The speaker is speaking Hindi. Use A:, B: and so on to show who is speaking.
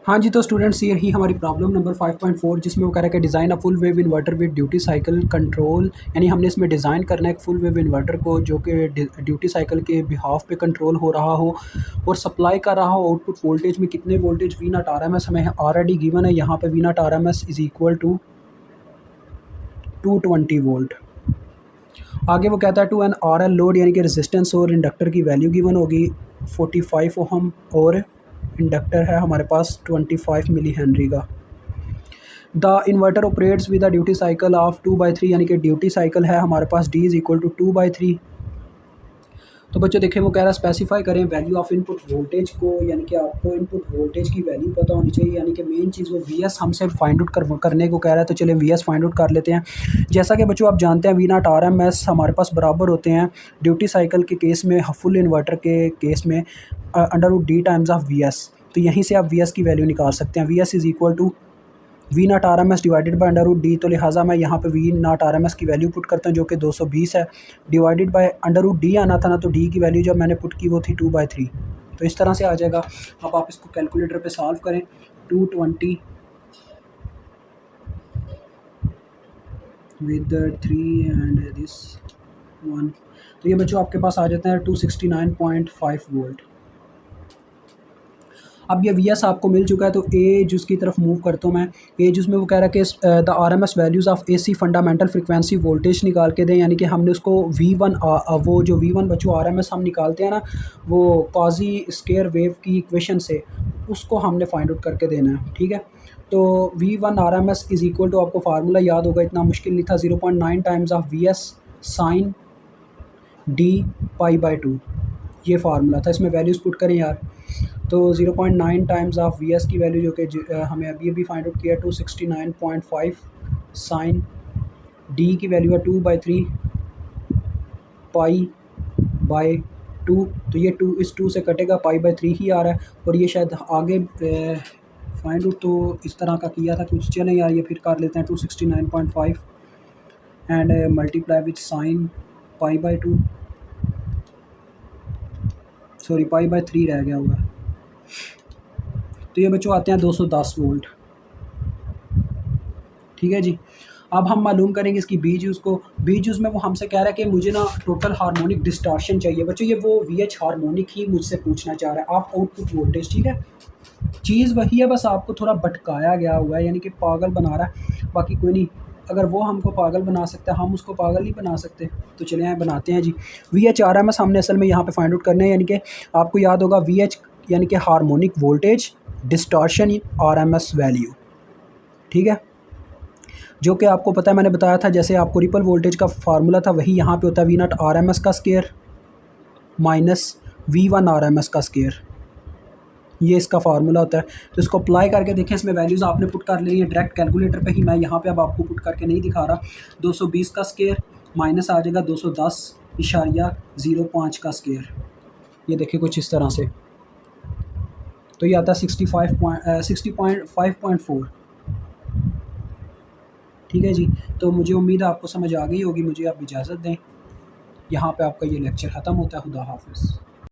A: हाँ जी, तो स्टूडेंट्स ये ही हमारी प्रॉब्लम नंबर 5.4 जिसमें वो कह रहा है कि design a full wave inverter with duty cycle control, यानी हमने इसमें डिज़ाइन करना है एक फुल वेव इन्वर्टर को जो कि ड्यूटी साइकिल के बिहाफ पे कंट्रोल हो रहा हो और सप्लाई कर रहा हो आउटपुट वोल्टेज में कितने voltage V not R M S हमें ऑलरेडी गिवन है। यहाँ पे V not R M S is equal to 220 volt. आगे वो कहता है to an R L load यानी कि रेजिस्टेंस और इंडक्टर की वैल्यू गिवन होगी 45 ओहम और इंडक्टर है हमारे पास 25 मिली हेनरी का। The inverter operates with the duty cycle of 2/3 यानी कि ड्यूटी साइकिल है हमारे पास D इज़ इक्वल टू 2/3। तो बच्चों देखें वो कह रहा है स्पेसिफाई करें वैल्यू ऑफ इनपुट वोल्टेज को, यानी कि आपको इनपुट वोल्टेज की वैल्यू पता होनी चाहिए, यानी कि मेन चीज़ वो VS हमसे फाइंड आउट करने को कह रहा है। तो चलिए VS फाइंड आउट कर लेते हैं। जैसा कि बच्चों आप जानते हैं V नॉट RMS हमारे पास बराबर होते हैं ड्यूटी साइकिल के केस में, फुल इन्वर्टर के केस में √D टाइम्स ऑफ VS। तो यहीं से आप VS की वैल्यू निकाल सकते हैं। VS is equal to V not R M S divided by √D। तो लिहाजा मैं यहाँ पे V not R M S की वैल्यू पुट करता हूँ जो कि 220 है, डिवाइडेड बाय √D आना था ना, तो D की वैल्यू जब मैंने पुट की वो थी 2/3। तो इस तरह से आ जाएगा। अब आप इसको कैलकुलेटर पे सॉल्व करें। 220 विद 3 एंड दिस 1, तो ये बच्चों आपके पास आ जाता है 269.5 वोल्ट। अब ये VS आपको मिल चुका है, तो एज उसकी तरफ मूव करता हूँ मैं। एज उसमें वो कह रहा है कि the RMS values of AC fundamental frequency voltage निकाल के दें, यानी कि हमने उसको V1 वो जो V1 बच्चों RMS हम निकालते हैं ना, वो कॉजी स्केयर वेव की इक्वेशन से, उसको हमने फाइंड आउट करके देना है। ठीक है, तो V1 RMS is equal to, आपको फार्मूला याद होगा, इतना मुश्किल नहीं था, 0.9 times of VS sine D π/2, ये फार्मूला था। इसमें वैल्यूज़ पुट करें यार, तो 0.9 टाइम्स ऑफ VS की वैल्यू जो कि हमें अभी फाइंड आउट किया 269.5 साइन D की वैल्यू है 2/3 π/2। तो ये 2 इस 2 से कटेगा, π/3 ही आ रहा है। और ये शायद आगे फाइंड आउट तो इस तरह का किया था कुछ, चलें यार ये फिर कर लेते हैं 269.5 and multiply with sine π/2, sorry π/3 रह गया हुआ है। तो ये बच्चों आते हैं 210 वोल्ट। ठीक है जी। अब हम मालूम करेंगे इसकी बीज यूज़ को। बीज यूज़ में वो हमसे कह रहा है कि मुझे ना टोटल हार्मोनिक डिस्टॉर्शन चाहिए। बच्चों ये वो VH हार्मोनिक ही मुझसे पूछना चाह रहा है, आप आउटपुट वोल्टेज। ठीक है, चीज़ वही है, बस आपको थोड़ा भटकाया गया हुआ है, यानी कि पागल बना रहा है, बाकी कोई नहीं। अगर वो हमको पागल बना सकता है, हम उसको पागल नहीं बना सकते। तो चले यहाँ बनाते हैं जी। VH RMS हमने असल में यहाँ पे फाइंड आउट करने हैं, यानी कि आपको याद होगा VH यानी कि हार्मोनिक वोल्टेज डिस्टॉर्शन इन RMS वैल्यू। ठीक है, जो कि आपको पता है, मैंने बताया था, जैसे आपको रिपल वोल्टेज का फार्मूला था वही यहाँ पे होता है, V नॉट RMS का स्केयर माइनस V1 RMS का स्केयर, ये इसका फार्मूला होता है। तो इसको अप्लाई करके देखें, इसमें वैल्यूज़ आपने पुट कर ली है डायरेक्ट कैलकुलेटर पे ही, मैं यहाँ पे अब आपको पुट करके नहीं दिखा रहा। 220 का स्केयर माइनस आ जाएगा 210.05 का स्केयर, ये देखिए कुछ इस तरह से। तो ये आता है 60.5.4। ठीक है जी। तो मुझे उम्मीद है आपको समझ आ गई होगी। मुझे आप इजाज़त दें, यहाँ पे आपका ये लेक्चर ख़त्म होता है। खुदा हाफ़िज़।